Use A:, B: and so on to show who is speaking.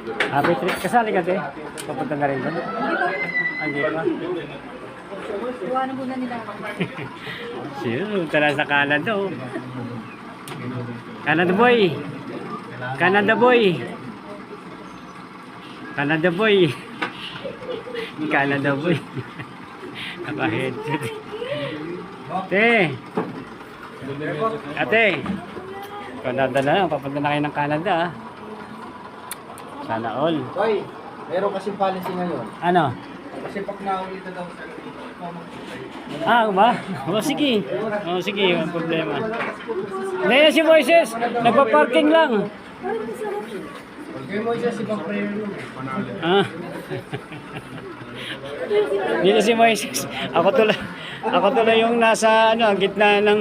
A: Happy trip. Kasali ka, te? Papunta na rin doon? Hindi pa.
B: Iwanan muna nila.
A: Sino? Tara sa Canada, oh. Canada boy! Canada boy! Canada boy! Canada boy! Naka-headset. Te! Ate! Canada na lang. Papunta na kayo ng Canada, ah. Sana all.
C: Hoy, meron kasing policy ngayon.
A: Ano?
C: Kasi pag nahuli ka daw sa
A: Ah, ba? O sige. O sige, walang problema. Ngayon si Moises, nagpa-parking lang.
C: Kaya mo isa si Bang Prayer mo.
A: Ah. Dito si Moises. Ako tuloy yung nasa gitna ng